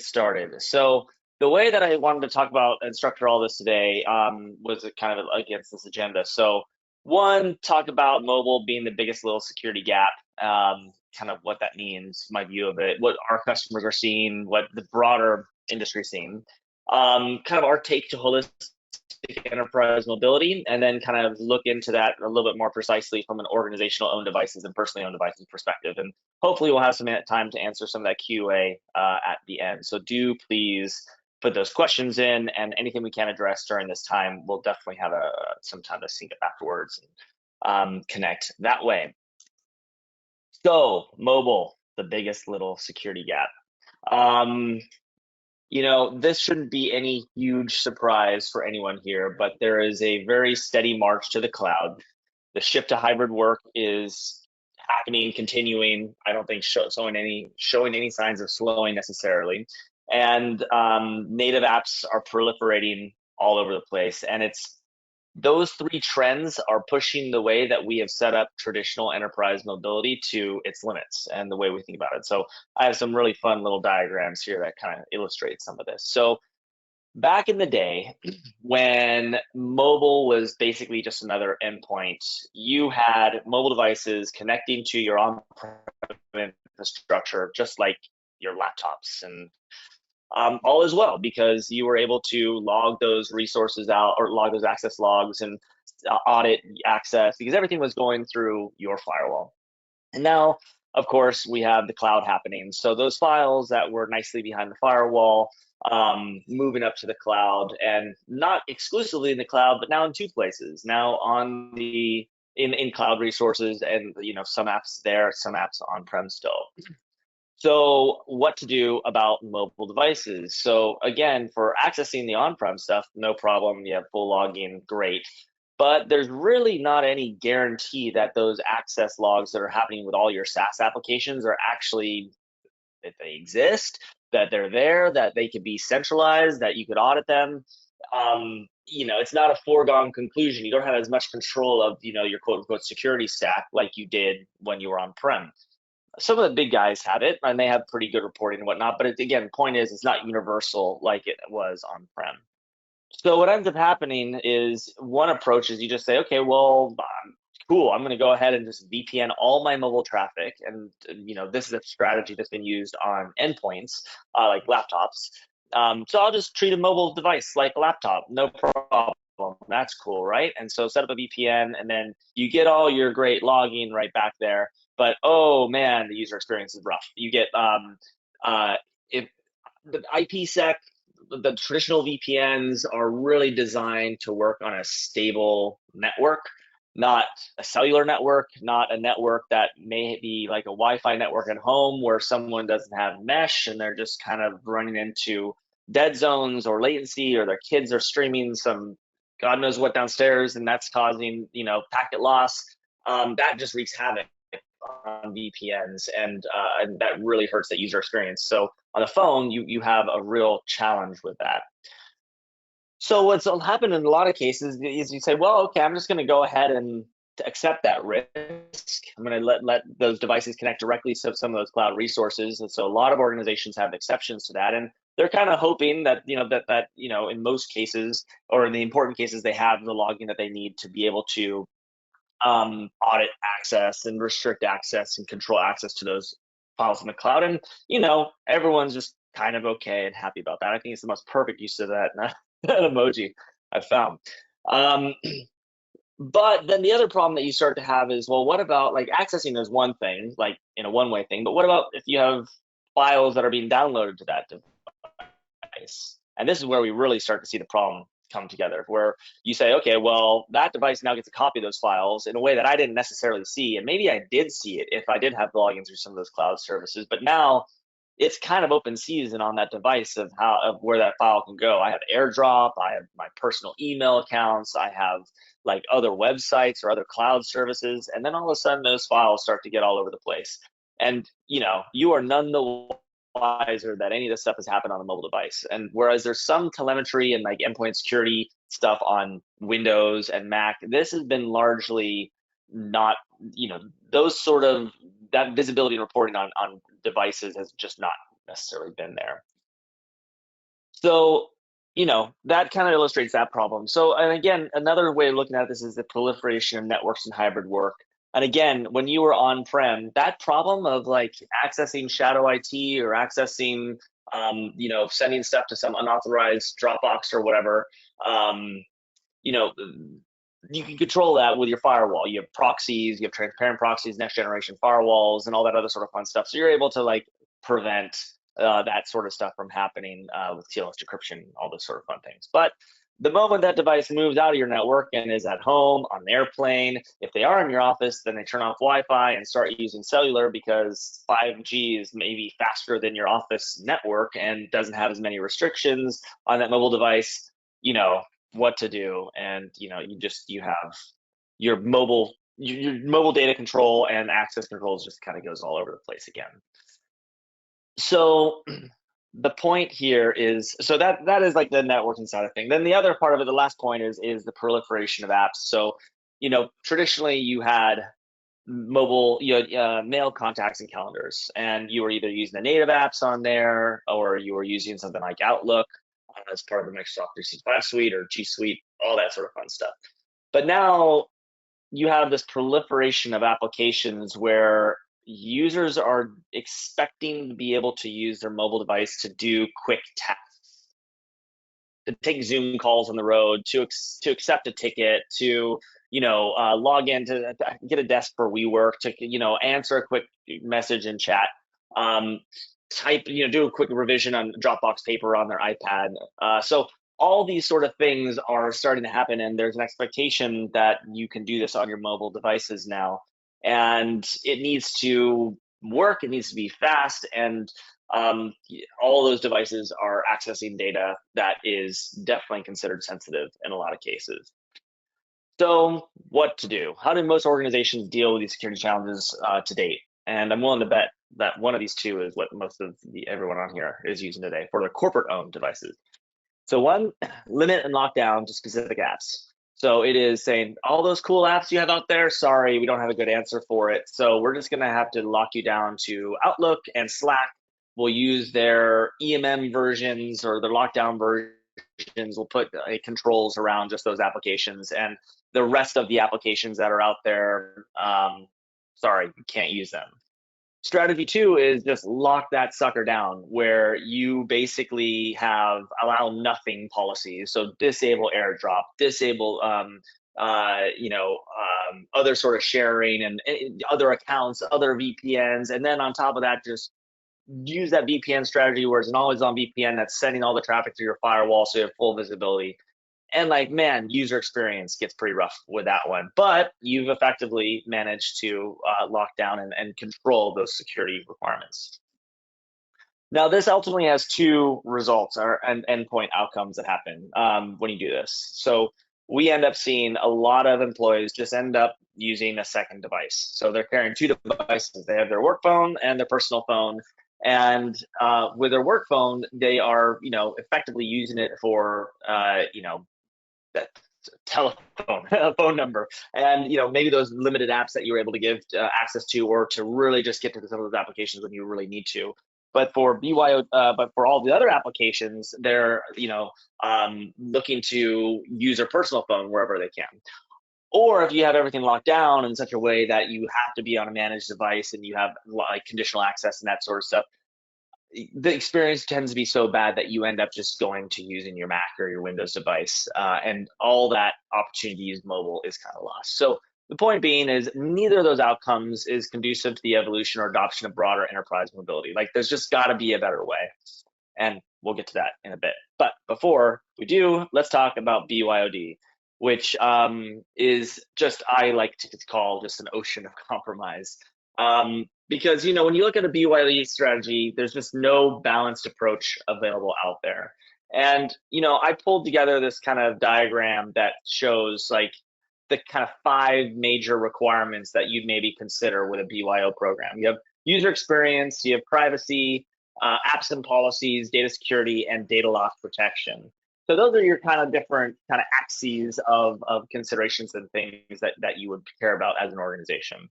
started. So the way that I wanted to talk about and structure all this today was kind of against this agenda. So one, talk about mobile being the biggest little security gap, kind of what that means, my view of it, what our customers are seeing, what the broader industry is seeing, kind of our take to holistic enterprise mobility, and then kind of look into that a little bit more precisely from an organizational owned devices and personally owned devices perspective. And hopefully we'll have some time to answer some of that QA at the end. So do please put those questions in, and anything we can address during this time, we'll definitely have some time to sync up afterwards and connect that way. So mobile, the biggest little security gap. This shouldn't be any huge surprise for anyone here, but there is a very steady march to the cloud. The shift to hybrid work is happening, continuing. I don't think showing any signs of slowing necessarily. And native apps are proliferating all over the place. And those three trends are pushing the way that we have set up traditional enterprise mobility to its limits and the way we think about it. So I have some really fun little diagrams here that kind of illustrate some of this. So back in the day, when mobile was basically just another endpoint, you had mobile devices connecting to your on-prem infrastructure, just like your laptops, and all as well, because you were able to log those resources out or log those access logs and audit access, because everything was going through your firewall. And now, of course, we have the cloud happening. So those files that were nicely behind the firewall, moving up to the cloud, and not exclusively in the cloud, but now in two places. Now on in cloud resources, and some apps there, some apps on-prem still. So what to do about mobile devices? So again, for accessing the on-prem stuff, no problem. You have full login, great. But there's really not any guarantee that those access logs that are happening with all your SaaS applications are actually, that they exist, that they're there, that they could be centralized, that you could audit them. It's not a foregone conclusion. You don't have as much control of, your quote unquote security stack like you did when you were on-prem. Some of the big guys have it, and they have pretty good reporting and whatnot. But again, point is, it's not universal like it was on-prem. So what ends up happening is, one approach is you just say, okay, well, cool, I'm going to go ahead and just VPN all my mobile traffic. And, this is a strategy that's been used on endpoints, like laptops. So I'll just treat a mobile device like a laptop, no problem. That's cool, right? And so set up a VPN, and then you get all your great logging right back there. But oh man, the user experience is rough. You get if the IPsec, the traditional VPNs are really designed to work on a stable network, not a cellular network, not a network that may be like a Wi-Fi network at home where someone doesn't have mesh and they're just kind of running into dead zones or latency, or their kids are streaming some God knows what downstairs, and that's causing packet loss. That just wreaks havoc on VPNs, and that really hurts that user experience. So on the phone, you have a real challenge with that. So what's happened in a lot of cases is you say, well, okay, I'm just going to go ahead and accept that risk. I'm going to let those devices connect directly to some of those cloud resources. And so a lot of organizations have exceptions to that, and they're kind of hoping that in most cases, or in the important cases, they have the logging that they need to be able to audit access and restrict access and control access to those files in the cloud. And everyone's just kind of okay and happy about that. I think it's the most perfect use of that emoji I've found. But then the other problem that you start to have is, well, what about, like, accessing is one thing, like in a one-way thing, but what about if you have files that are being downloaded to that device? And this is where we really start to see the problem come together, where you say, okay, well, that device now gets a copy of those files in a way that I didn't necessarily see, and maybe I did see it if I did have logins through some of those cloud services, but now it's kind of open season on that device of where that file can go. I have AirDrop, I have my personal email accounts, I have like other websites or other cloud services, and then all of a sudden those files start to get all over the place. And you are none the wiser that any of this stuff has happened on a mobile device. And whereas there's some telemetry and like endpoint security stuff on Windows and Mac, this has been largely not, those sort of, that visibility and reporting on devices has just not necessarily been there. So, that kind of illustrates that problem. So, and again, another way of looking at this is the proliferation of networks and hybrid work. And again, when you were on-prem, that problem of like accessing shadow IT or accessing, sending stuff to some unauthorized Dropbox or whatever, um, you know, you can control that with your firewall. You have proxies, you have transparent proxies, next generation firewalls, and all that other sort of fun stuff. So you're able to like prevent that sort of stuff from happening with TLS decryption, all those sort of fun things. But the moment that device moves out of your network and is at home, on an airplane, if they are in your office, then they turn off Wi-Fi and start using cellular because 5G is maybe faster than your office network and doesn't have as many restrictions on that mobile device. What to do, and you have your mobile data control and access controls just kind of goes all over the place again. So the point here is, so that is like the networking side of thing. Then the other part of it, the last point is the proliferation of apps. So traditionally you had mobile, mail, contacts, and calendars, and you were either using the native apps on there or you were using something like Outlook as part of the Microsoft 365 suite or G Suite, all that sort of fun stuff. But now you have this proliferation of applications where users are expecting to be able to use their mobile device to do quick tasks, to take Zoom calls on the road, to accept a ticket, to log in to get a desk for WeWork, to answer a quick message in chat, do a quick revision on Dropbox paper on their iPad. So all these sort of things are starting to happen, and there's an expectation that you can do this on your mobile devices now, and it needs to work. It needs to be fast, and all those devices are accessing data that is definitely considered sensitive in a lot of cases. So what to do? How do most organizations deal with these security challenges to date? And I'm willing to bet that one of these two is what most of everyone on here is using today for their corporate-owned devices. So one, limit and lock down to specific apps. So it is saying, all those cool apps you have out there, sorry, we don't have a good answer for it. So we're just gonna have to lock you down to Outlook and Slack. We'll use their EMM versions or their lockdown versions. We'll put controls around just those applications, and the rest of the applications that are out there, sorry, you can't use them. Strategy 2 is just lock that sucker down, where you basically have allow nothing policies. So disable AirDrop, disable other sort of sharing and other accounts, other VPNs, and then on top of that, just use that VPN strategy where it's an always-on VPN that's sending all the traffic through your firewall, so you have full visibility. And like, man, user experience gets pretty rough with that one. But you've effectively managed to lock down and control those security requirements. Now, this ultimately has two results or endpoint outcomes that happen when you do this. So we end up seeing a lot of employees just end up using a second device. So they're carrying two devices. They have their work phone and their personal phone. And with their work phone, they are, effectively using it for, that telephone phone number, and maybe those limited apps that you were able to give access to, or to really just get to some of those applications when you really need to. But for BYO, but for all the other applications, they're looking to use their personal phone wherever they can. Or if you have everything locked down in such a way that you have to be on a managed device and you have like conditional access and that sort of stuff, the experience tends to be so bad that you end up just going to using your Mac or your Windows device, and all that opportunity to use mobile is kind of lost. So the point being is neither of those outcomes is conducive to the evolution or adoption of broader enterprise mobility. Like, there's just got to be a better way, and we'll get to that in a bit. But before we do, let's talk about BYOD, which is just, I like to call just an ocean of compromise. Because when you look at a BYOD strategy, there's just no balanced approach available out there. And I pulled together this kind of diagram that shows like the kind of 5 major requirements that you'd maybe consider with a BYO program. You have user experience, you have privacy, apps and policies, data security, and data loss protection. So those are your kind of different kind of axes of considerations and things that you would care about as an organization.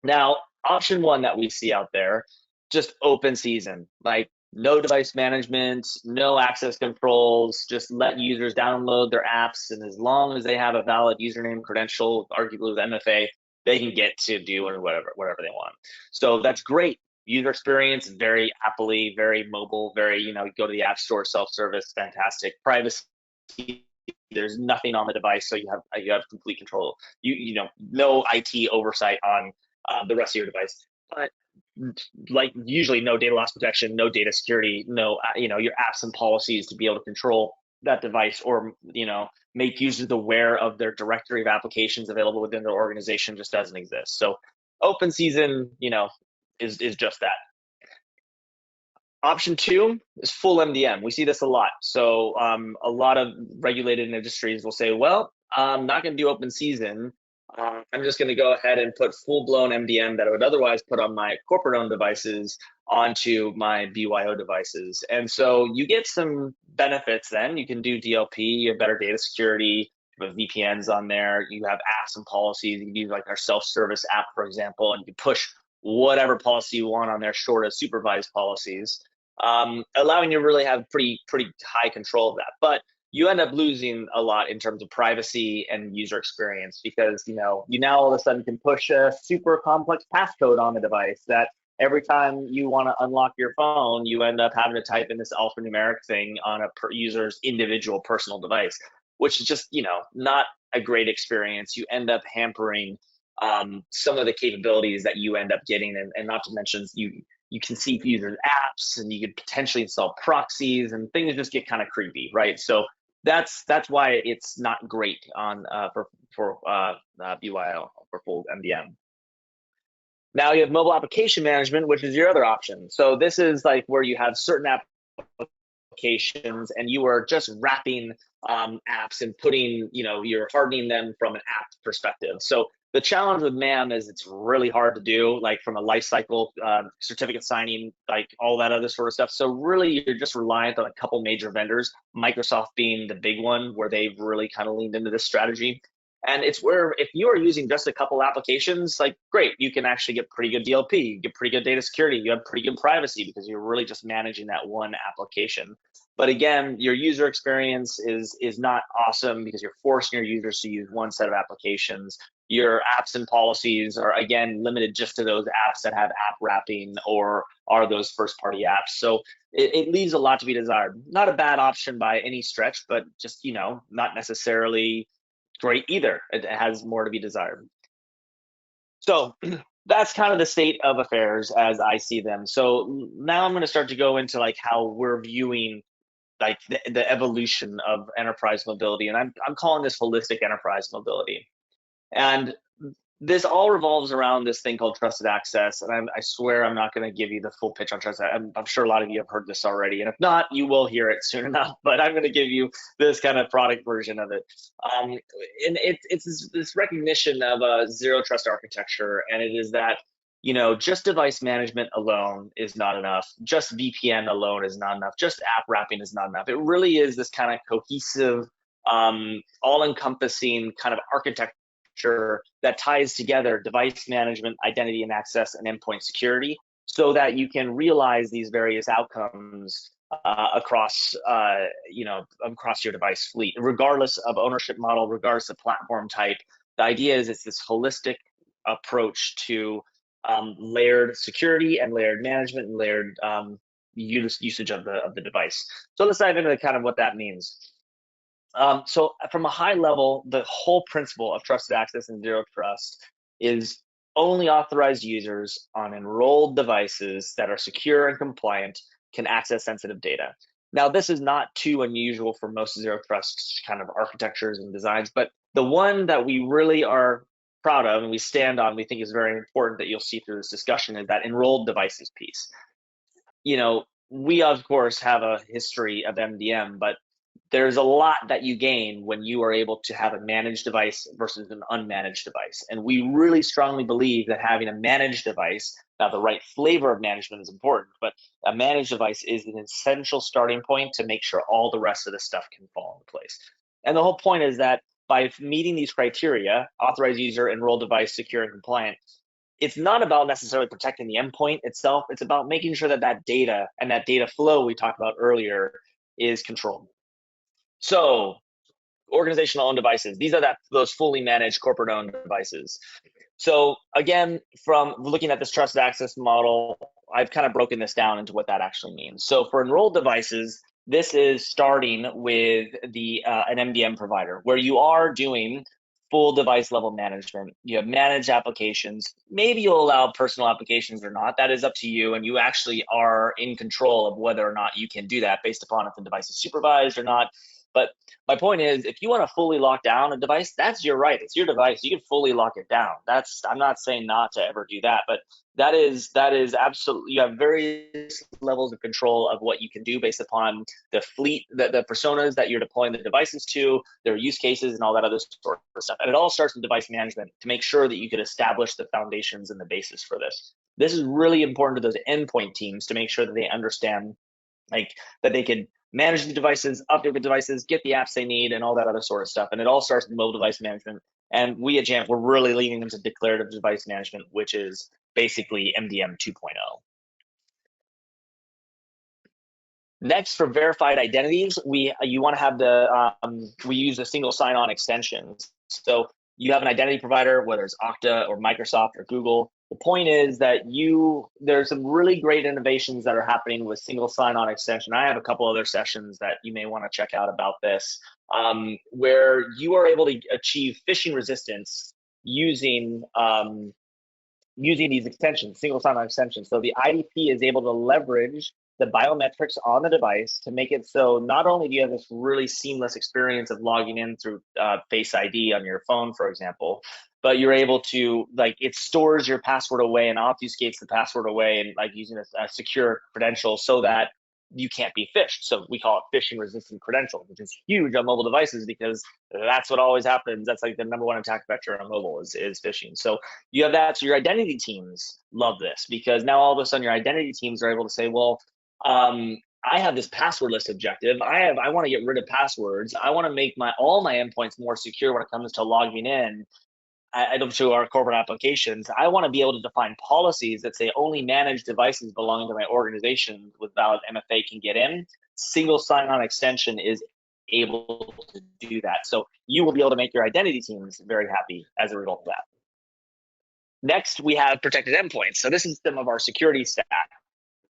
Now, option 1 that we see out there, just open season. Like, no device management, no access controls, just let users download their apps. And as long as they have a valid username credential, arguably with MFA, they can get to do whatever they want. So that's great. User experience, very Apple-y, very mobile, very, you go to the App Store, self-service, fantastic. Privacy, there's nothing on the device, so you have complete control. No IT oversight on the rest of your device. But like usually no data loss protection, no data security, no your apps and policies to be able to control that device, or make users aware of their directory of applications available within their organization just doesn't exist. So open season is just that. Option 2 is full MDM. We see this a lot. So a lot of regulated industries will say, well, I'm not going to do open season. I'm just going to go ahead and put full-blown MDM that I would otherwise put on my corporate-owned devices onto my BYO devices. And so you get some benefits then. You can do DLP, you have better data security, you have VPNs on there, you have apps and policies. You can use like our self-service app, for example, and you push whatever policy you want on there short of supervised policies, allowing you to really have pretty high control of that. But you end up losing a lot in terms of privacy and user experience, because you now all of a sudden can push a super complex passcode on the device that every time you want to unlock your phone, you end up having to type in this alphanumeric thing on a user's individual personal device, which is just not a great experience. You end up hampering some of the capabilities that you end up getting, and not to mention you can see users' apps, and you could potentially install proxies, and things just get kind of creepy, right? So that's why it's not great on for BYO, for full MDM. Now you have mobile application management, which is your other option. So this is like where you have certain applications and you are just wrapping apps and putting, you're hardening them from an app perspective. So the challenge with MAM is it's really hard to do, like from a lifecycle, certificate signing, like all that other sort of stuff. So really, you're just reliant on a couple major vendors, Microsoft being the big one, where they've really kind of leaned into this strategy. And it's where if you are using just a couple applications, like great, you can actually get pretty good DLP, you get pretty good data security, you have pretty good privacy because you're really just managing that one application. But again, your user experience is not awesome because you're forcing your users to use one set of applications. Your apps and policies are, again, limited just to those apps that have app wrapping or are those first-party apps. So it leaves a lot to be desired. Not a bad option by any stretch, but just, not necessarily great either. It has more to be desired. So that's kind of the state of affairs as I see them. So now I'm going to start to go into like how we're viewing like the evolution of enterprise mobility, and I'm calling this holistic enterprise mobility. And this all revolves around this thing called trusted access. And I swear I'm not going to give you the full pitch on trusted. I'm sure a lot of you have heard this already. And if not, you will hear it soon enough. But I'm going to give you this kind of product version of it. And it's this recognition of a zero trust architecture. And it is that, just device management alone is not enough. Just VPN alone is not enough. Just app wrapping is not enough. It really is this kind of cohesive, all-encompassing kind of architecture that ties together device management, identity and access, and endpoint security, so that you can realize these various outcomes across your device fleet, regardless of ownership model, regardless of platform type. The idea is it's this holistic approach to layered security and layered management and layered usage of the device. So let's dive into kind of what that means. So from a high level, the whole principle of trusted access and zero trust is only authorized users on enrolled devices that are secure and compliant can access sensitive data. Now, this is not too unusual for most zero trust kind of architectures and designs, but the one that we really are proud of and we stand on, we think is very important that you'll see through this discussion, is that enrolled devices piece. We of course have a history of MDM, but there's a lot that you gain when you are able to have a managed device versus an unmanaged device. And we really strongly believe that having a managed device, now the right flavor of management is important, but a managed device is an essential starting point to make sure all the rest of the stuff can fall into place. And the whole point is that by meeting these criteria, authorized user, enrolled device, secure and compliant, it's not about necessarily protecting the endpoint itself. It's about making sure that that data and that data flow we talked about earlier is controlled. So organizational owned devices, these are those fully managed corporate owned devices. So again, from looking at this trusted access model, I've kind of broken this down into what that actually means. So for enrolled devices, this is starting with an MDM provider where you are doing full device level management. You have managed applications. Maybe you'll allow personal applications or not. That is up to you, and you actually are in control of whether or not you can do that based upon if the device is supervised or not. But my point is, if you want to fully lock down a device, that's your right. It's your device. You can fully lock it down. I'm not saying not to ever do that, but that is absolutely, you have various levels of control of what you can do based upon the fleet, the personas that you're deploying the devices to, their use cases, and all that other sort of stuff. And it all starts with device management to make sure that you could establish the foundations and the basis for this. This is really important to those endpoint teams to make sure that they understand, like, that they can manage the devices, update the devices, get the apps they need, and all that other sort of stuff. And it all starts with mobile device management. And we at Jamf, we're really leaning into declarative device management, which is basically MDM 2.0. Next, for verified identities, you want to have we use a single sign-on extensions. So you have an identity provider, whether it's Okta or Microsoft or Google. The point is that there's some really great innovations that are happening with single sign-on extension. I have a couple other sessions that you may want to check out about this, where you are able to achieve phishing resistance using these extensions, single sign-on extensions. So the IDP is able to leverage the biometrics on the device to make it so not only do you have this really seamless experience of logging in through Face ID on your phone, for example, but you're able to, like, it stores your password away and obfuscates the password away, and like using a secure credential so that you can't be phished. So we call it phishing resistant credentials, which is huge on mobile devices because that's what always happens. That's like the number one attack vector on mobile is phishing. So you have that. So your identity teams love this because now all of a sudden your identity teams are able to say, well, I have this passwordless objective. I want to get rid of passwords. I want to make all my endpoints more secure when it comes to logging in to our corporate applications. I want to be able to define policies that say only managed devices belonging to my organization with valid MFA can get in. Single sign-on extension is able to do that. So you will be able to make your identity teams very happy as a result of that. Next, we have protected endpoints. So this is some of our security stack.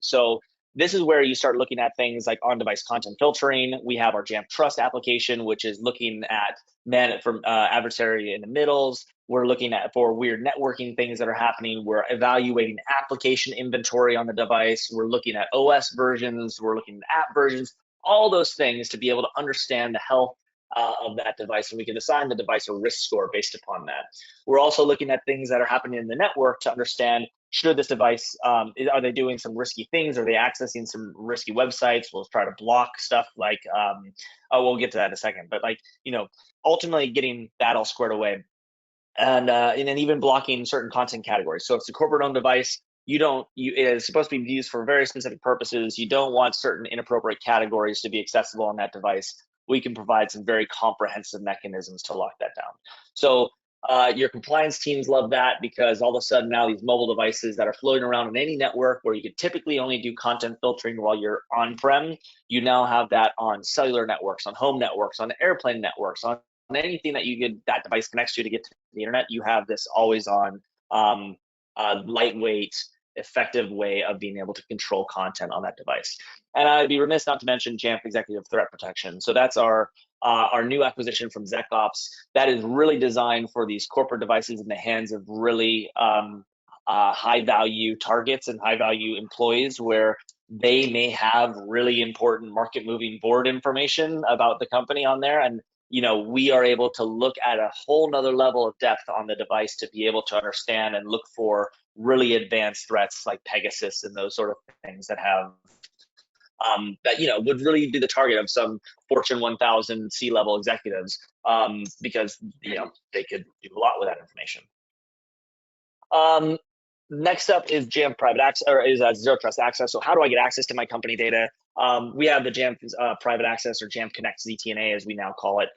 So this is where you start looking at things like on-device content filtering. We have our Jamf Trust application, which is looking at adversary in the middles. We're looking at for weird networking things that are happening. We're evaluating application inventory on the device. We're looking at OS versions. We're looking at app versions, all those things to be able to understand the health of that device, and we can assign the device a risk score based upon that. We're also looking at things that are happening in the network to understand, should this device, are they doing some risky things? Are they accessing some risky websites? We'll try to block stuff like, we'll get to that in a second, but like, ultimately getting that all squared away. And then even blocking certain content categories. So if it's a corporate owned device, it is supposed to be used for very specific purposes. You don't want certain inappropriate categories to be accessible on that device. We can provide some very comprehensive mechanisms to lock that down. So your compliance teams love that because all of a sudden now these mobile devices that are floating around on any network where you could typically only do content filtering while you're on-prem, you now have that on cellular networks, on home networks, on airplane networks, on anything that device connects to get to the internet. You have this always on lightweight, effective way of being able to control content on that device. And I'd be remiss not to mention Jamf Executive Threat Protection. So that's our new acquisition from ZecOps that is really designed for these corporate devices in the hands of really high value targets and high value employees where they may have really important market moving board information about the company on there. And we are able to look at a whole nother level of depth on the device to be able to understand and look for really advanced threats like Pegasus and those sort of things that have that would really be the target of some Fortune 1000 C-level executives because they could do a lot with that information. Next up is Jamf Private Access, or is Zero Trust Access. So how do I get access to my company data? We have the Jamf Private Access, or Jamf Connect ZTNA, as we now call it.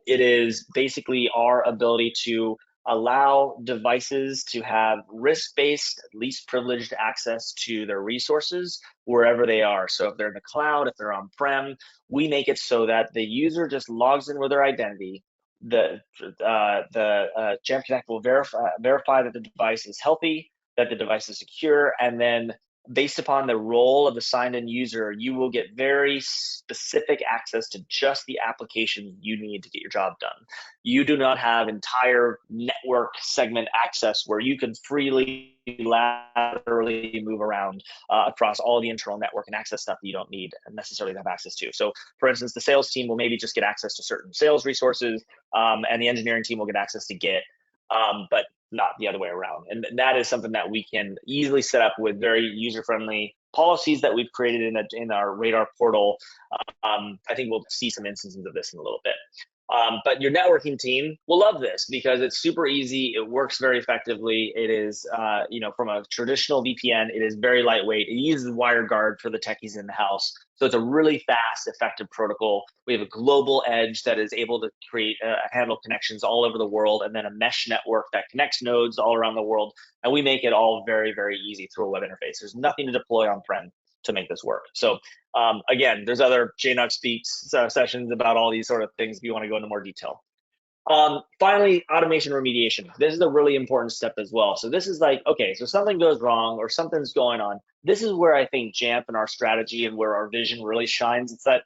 It is basically our ability to allow devices to have risk-based, least privileged access to their resources wherever they are. So if they're in the cloud, if they're on-prem, we make it so that the user just logs in with their identity. The Jamf Connect will verify that the device is healthy, that the device is secure, and then based upon the role of the signed-in user, you will get very specific access to just the applications you need to get your job done. You do not have entire network segment access where you can freely laterally move around across all the internal network and access stuff that you don't need necessarily to have access to. So for instance, the sales team will maybe just get access to certain sales resources, and the engineering team will get access to Git, but not the other way around. And that is something that we can easily set up with very user-friendly policies that we've created in our Radar portal. I think we'll see some instances of this in a little bit. But your networking team will love this because it's super easy. It works very effectively. It is, from a traditional VPN, it is very lightweight. It uses WireGuard for the techies in the house. So it's a really fast, effective protocol. We have a global edge that is able to handle connections all over the world, and then a mesh network that connects nodes all around the world. And we make it all very, very easy through a web interface. There's nothing to deploy on-prem to make this work. So again, there's other JNUG Speaks sessions about all these sort of things if you want to go into more detail. Finally, automation remediation. This is a really important step as well. So this is like, okay, so something goes wrong or something's going on. This is where I think Jamf and our strategy and where our vision really shines. It's that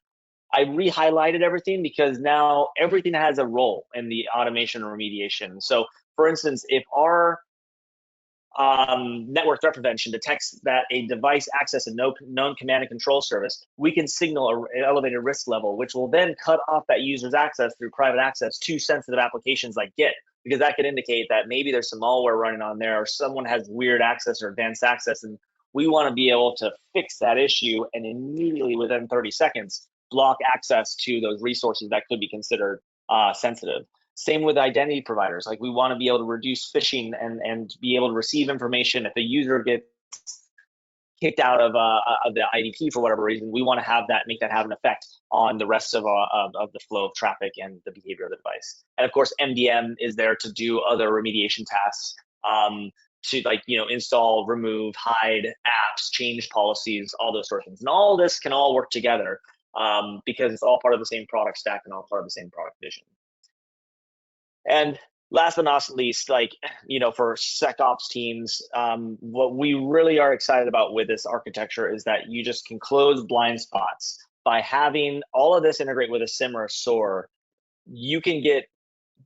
I re-highlighted everything because now everything has a role in the automation remediation. So for instance, if our network threat prevention detects that a device accesses a known command and control service, we can signal an elevated risk level, which will then cut off that user's access through private access to sensitive applications like Git, because that could indicate that maybe there's some malware running on there or someone has weird access or advanced access, and we want to be able to fix that issue and immediately within 30 seconds block access to those resources that could be considered sensitive. Same with identity providers. Like we want to be able to reduce phishing and be able to receive information. If a user gets kicked out of the IDP for whatever reason, we want to make that have an effect on the rest of the flow of traffic and the behavior of the device. And of course, MDM is there to do other remediation tasks, to install, remove, hide apps, change policies, all those sort of things. And all this can all work together because it's all part of the same product stack and all part of the same product vision. And last but not least, for SecOps teams, what we really are excited about with this architecture is that you just can close blind spots. By having all of this integrate with a SIM or a SOAR, you can get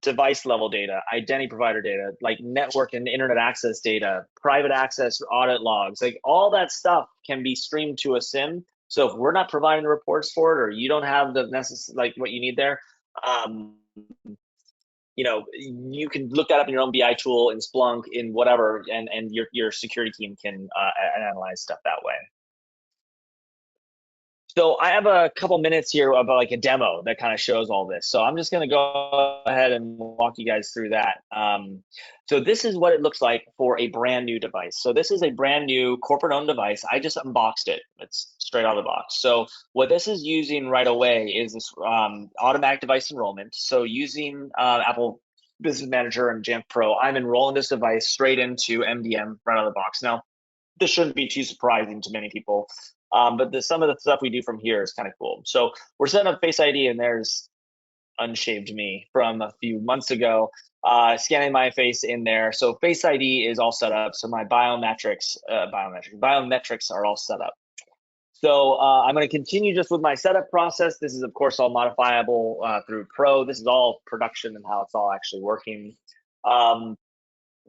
device level data, identity provider data, like network and internet access data, private access audit logs, like all that stuff can be streamed to a SIM. So if we're not providing the reports for it, or you don't have the necessary, what you need there, you can look that up in your own BI tool, in Splunk, in whatever, and your security team can analyze stuff that way. So I have a couple minutes here about a demo that kind of shows all this. So I'm just going to go ahead and walk you guys through that. So this is what it looks like for a brand new device. So this is a brand new corporate owned device. I just unboxed it. It's straight out of the box. So what this is using right away is this automatic device enrollment. So using Apple Business Manager and Jamf Pro, I'm enrolling this device straight into MDM right out of the box. Now, this shouldn't be too surprising to many people. But some of the stuff we do from here is kind of cool. So we're setting up Face ID, and there's unshaved me from a few months ago, scanning my face in there. So Face ID is all set up. So my biometrics are all set up. So I'm going to continue just with my setup process. This is, of course, all modifiable through Pro. This is all production and how it's all actually working.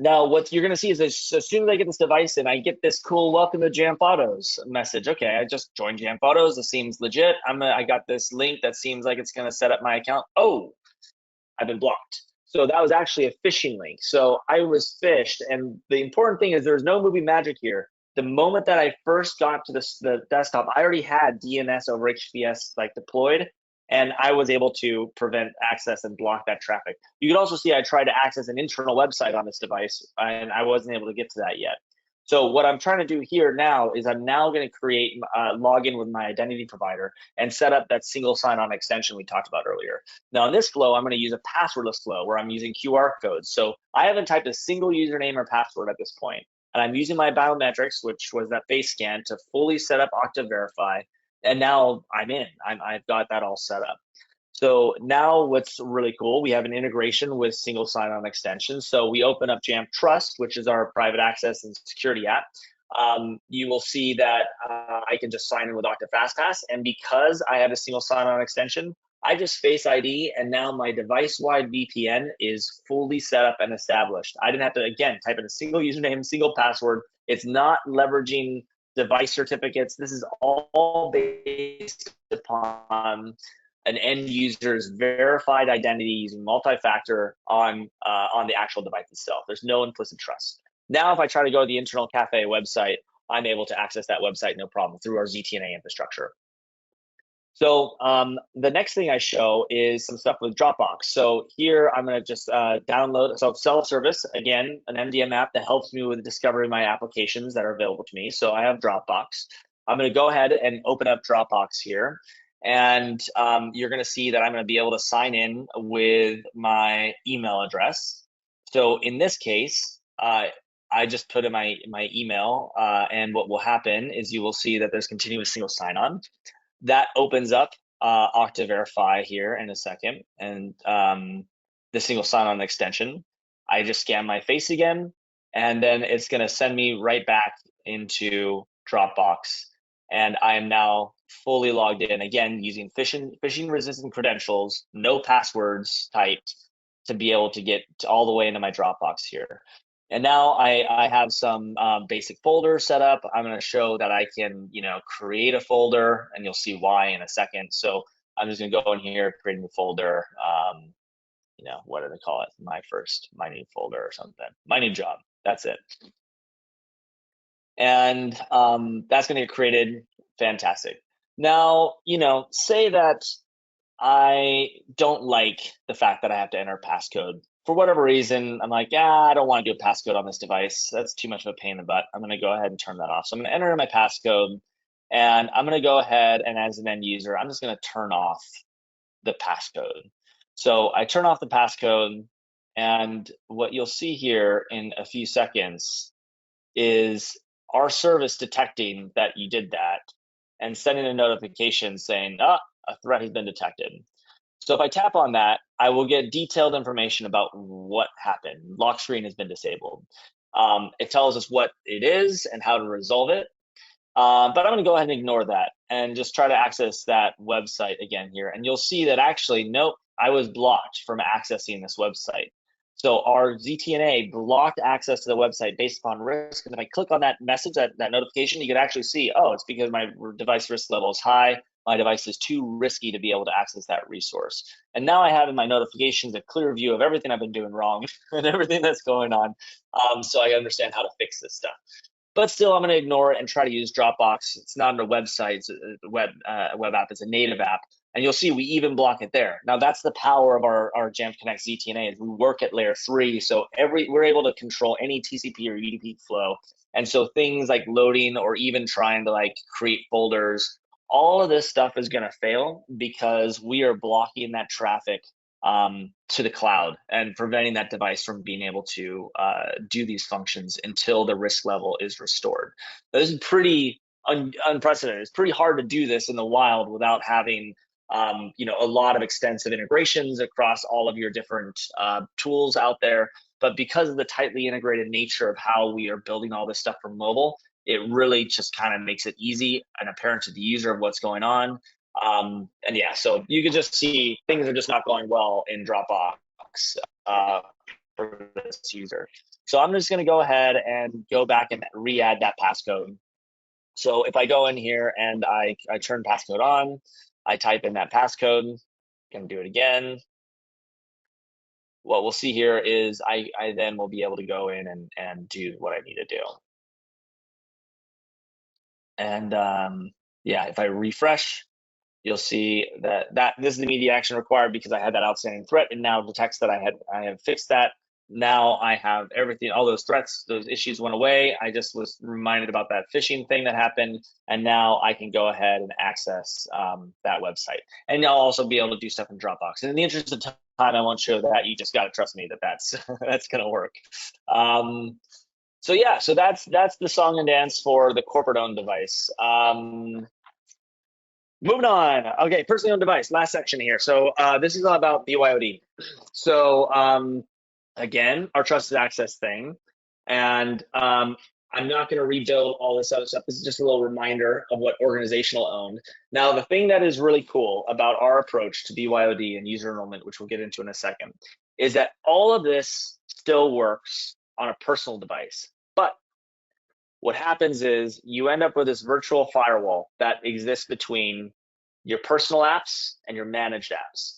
Now, what you're going to see is as soon as I get this device in, I get this cool "Welcome to Jamf Autos" message. Okay, I just joined Jamf Autos. This seems legit. I got this link that seems like it's going to set up my account. Oh, I've been blocked. So that was actually a phishing link. So I was phished. And the important thing is there's no movie magic here. The moment that I first got to the desktop, I already had DNS over HTTPS deployed. And I was able to prevent access and block that traffic. You can also see I tried to access an internal website on this device, and I wasn't able to get to that yet. So what I'm trying to do here now is I'm now going to create log in with my identity provider and set up that single sign-on extension we talked about earlier. Now in this flow, I'm going to use a passwordless flow where I'm using QR codes. So I haven't typed a single username or password at this point. And I'm using my biometrics, which was that face scan, to fully set up Okta Verify. And now I'm in. I've got that all set up. So now what's really cool, we have an integration with single sign-on extensions. So we open up Jamf Trust, which is our private access and security app. You will see that I can just sign in with Okta FastPass. And because I have a single sign-on extension, I just Face ID, and now my device-wide VPN is fully set up and established. I didn't have to, again, type in a single username, single password. It's not leveraging device certificates. This is all based upon an end user's verified identity using multi-factor on the actual device itself. There's no implicit trust. Now, if I try to go to the internal cafe website, I'm able to access that website no problem through our ZTNA infrastructure. So the next thing I show is some stuff with Dropbox. So here I'm going to just download, so self-service, again, an MDM app that helps me with discovering my applications that are available to me. So I have Dropbox. I'm going to go ahead and open up Dropbox here. And you're going to see that I'm going to be able to sign in with my email address. So in this case, I just put in my email, and what will happen is you will see that there's continuous single sign-on. That opens up Okta Verify here in a second, and the single sign-on extension. I just scan my face again, and then it's going to send me right back into Dropbox, and I am now fully logged in again using phishing-resistant credentials, no passwords typed, to be able to get all the way into my Dropbox here. And now I have some basic folders set up. I'm going to show that I can, create a folder, and you'll see why in a second. So I'm just going to go in here, create a new folder. What do they call it? My new folder or something. My new job. That's it. And that's going to get created. Fantastic. Now, say that I don't like the fact that I have to enter a passcode. For whatever reason, I'm like, I don't want to do a passcode on this device. That's too much of a pain in the butt. I'm going to go ahead and turn that off. So I'm going to enter my passcode, and I'm going to go ahead and as an end user, I'm just going to turn off the passcode. So I turn off the passcode, and what you'll see here in a few seconds is our service detecting that you did that and sending a notification saying, a threat has been detected. So if I tap on that, I will get detailed information about what happened. Lock screen has been disabled. It tells us what it is and how to resolve it. But I'm going to go ahead and ignore that and just try to access that website again here. And you'll see that actually, nope, I was blocked from accessing this website. So our ZTNA blocked access to the website based upon risk. And if I click on that message, that notification, you can actually see, it's because my device risk level is high. My device is too risky to be able to access that resource. And now I have in my notifications a clear view of everything I've been doing wrong and everything that's going on. So I understand how to fix this stuff. But still, I'm going to ignore it and try to use Dropbox. It's not a website, it's a web app, it's a native app. And you'll see we even block it there. Now that's the power of our Jamf Connect ZTNA, is we work at layer 3. So we're able to control any TCP or UDP flow. And so things like loading or even trying to create folders, all of this stuff is going to fail because we are blocking that traffic to the cloud and preventing that device from being able to do these functions until the risk level is restored. This is pretty unprecedented. It's pretty hard to do this in the wild without having a lot of extensive integrations across all of your different tools out there. But because of the tightly integrated nature of how we are building all this stuff for mobile, it really just kind of makes it easy and apparent to the user of what's going on. And yeah, so you can just see things are just not going well in Dropbox for this user. So I'm just going to go ahead and go back and re-add that passcode. So if I go in here and I turn passcode on, I type in that passcode, can do it again. What we'll see here is I then will be able to go in and do what I need to do. And yeah, if I refresh, you'll see that this is the immediate action required because I had that outstanding threat, and now detects that I have fixed that. now I have everything, all those threats, those issues went away. I just was reminded about that phishing thing that happened, and now I can go ahead and access that website. And I'll also be able to do stuff in Dropbox. And in the interest of time, I won't show that. You just got to trust me that that's that's going to work. So yeah, so that's the song and dance for the corporate-owned device. Moving on. Okay, personally owned device. Last section here. So this is all about BYOD. So again, our trusted access thing, and I'm not going to rebuild all this other stuff. This is just a little reminder of what organizational owned. Now, the thing that is really cool about our approach to BYOD and user enrollment, which we'll get into in a second, is that all of this still works on a personal device. But what happens is you end up with this virtual firewall that exists between your personal apps and your managed apps.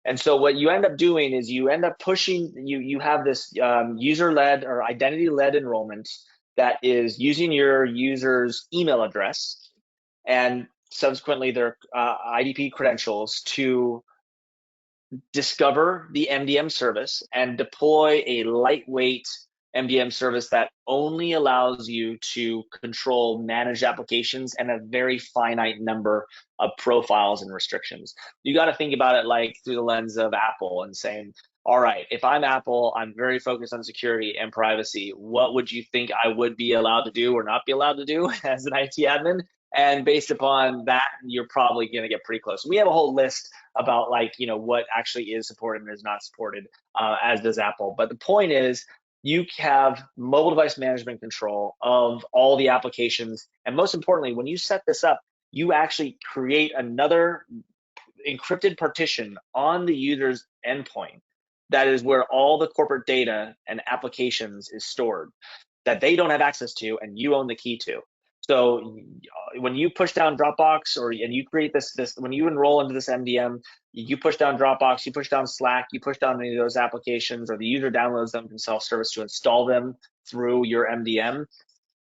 And so what you end up doing is you end up pushing, you have this user-led or identity-led enrollment that is using your user's email address and subsequently their IDP credentials to discover the MDM service and deploy a lightweight MDM service that only allows you to control managed applications and a very finite number of profiles and restrictions. You got to think about it like through the lens of Apple and saying, all right, if I'm Apple, I'm very focused on security and privacy. What would you think I would be allowed to do or not be allowed to do as an IT admin? And based upon that, you're probably going to get pretty close. We have a whole list about like, you know, what actually is supported and is not supported, as does Apple. But the point is, you have mobile device management control of all the applications. And most importantly, when you set this up, you actually create another encrypted partition on the user's endpoint. That is where all the corporate data and applications is stored that they don't have access to and you own the key to. So when you push down Dropbox and you create this, when you enroll into this MDM, you push down Dropbox, you push down Slack, you push down any of those applications, or the user downloads them from self-service to install them through your MDM.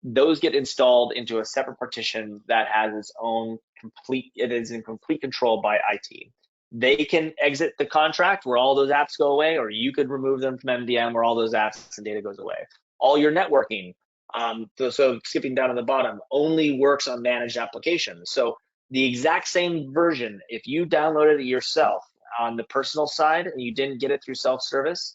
Those get installed into a separate partition that has its own it is in complete control by IT. They can exit the contract where all those apps go away, or you could remove them from MDM where all those apps and data goes away. All your networking, so skipping down to the bottom, only works on managed applications. So the exact same version, if you downloaded it yourself on the personal side and you didn't get it through self-service,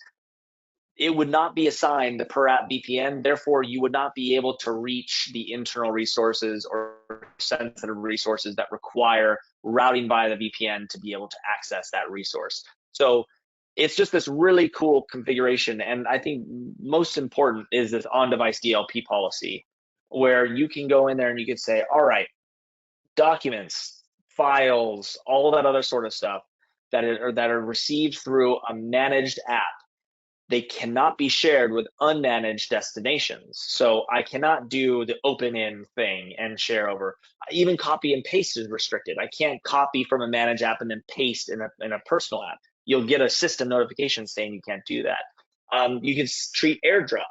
it would not be assigned the per app VPN. Therefore, you would not be able to reach the internal resources or sensitive resources that require routing via the VPN to be able to access that resource. So it's just this really cool configuration. And I think most important is this on-device DLP policy, where you can go in there and you could say, all right, documents, files, all that other sort of stuff that are received through a managed app, they cannot be shared with unmanaged destinations. So I cannot do the open-in thing and share over. Even copy and paste is restricted. I can't copy from a managed app and then paste in a personal app. You'll get a system notification saying you can't do that. You can treat AirDrop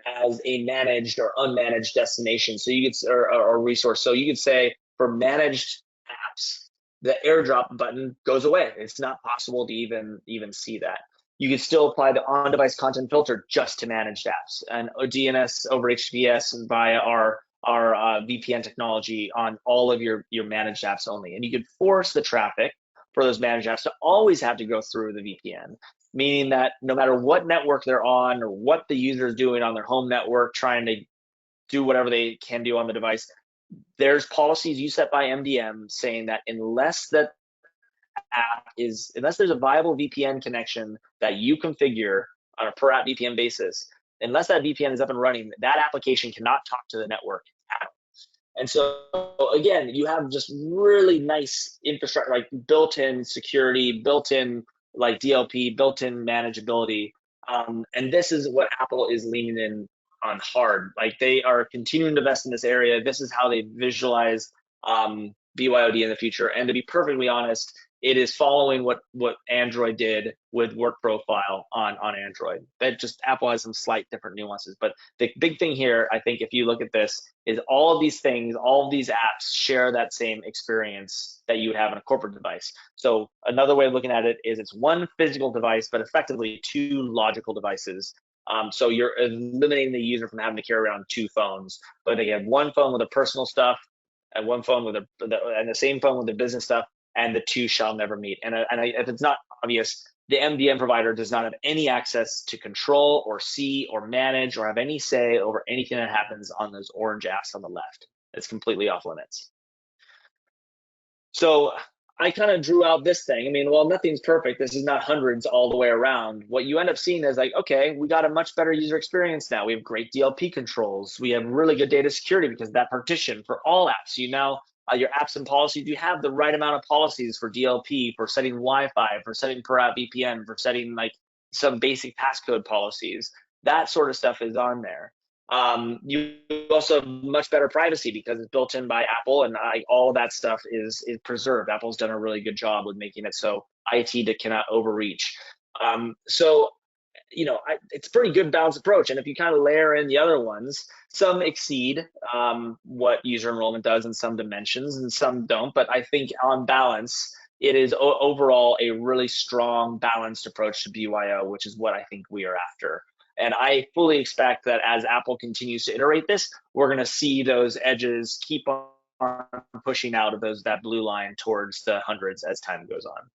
as a managed or unmanaged destination. So you could, or resource. So you could say for managed apps, the AirDrop button goes away. It's not possible to even see that. You can still apply the on-device content filter just to managed apps and DNS over HTTPS via our VPN technology on all of your managed apps only. And you could force the traffic for those managed apps to always have to go through the VPN, meaning that no matter what network they're on or what the user is doing on their home network, trying to do whatever they can do on the device, there's policies you set by MDM saying that unless there's a viable VPN connection that you configure on a per app VPN basis, unless that VPN is up and running, that application cannot talk to the network at all. And so again, you have just really nice infrastructure, like built-in security, built-in like DLP, built-in manageability. And this is what Apple is leaning in on hard. Like they are continuing to invest in this area. This is how they visualize BYOD in the future. And to be perfectly honest, it is following what Android did with work profile on Android. That just Apple has some slight different nuances. But the big thing here, I think, if you look at this, is all of these things, all of these apps share that same experience that you would have on a corporate device. So another way of looking at it is it's one physical device, but effectively two logical devices So you're eliminating the user from having to carry around two phones, but they have one phone with the personal stuff and one phone with and the same phone with the business stuff, and the two shall never meet. If it's not obvious, the MDM provider does not have any access to control or see or manage or have any say over anything that happens on those orange apps on the left. It's completely off limits. So I kind of drew out this thing. I mean, well, nothing's perfect. This is not hundreds all the way around. What you end up seeing is like, okay, we got a much better user experience now. We have great DLP controls. We have really good data security because that partition for all apps. You now, your apps and policies, you have the right amount of policies for DLP, for setting Wi-Fi, for setting per app VPN, for setting like some basic passcode policies. That sort of stuff is on there. You also have much better privacy because it's built in by Apple, and all of that stuff is preserved. Apple's done a really good job with making it so IT cannot overreach. So it's a pretty good balanced approach. And if you kind of layer in the other ones, some exceed what user enrollment does in some dimensions, and some don't. But I think on balance, it is overall a really strong, balanced approach to BYO, which is what I think we are after. And I fully expect that as Apple continues to iterate this, we're going to see those edges keep on pushing out of that blue line towards the hundreds as time goes on.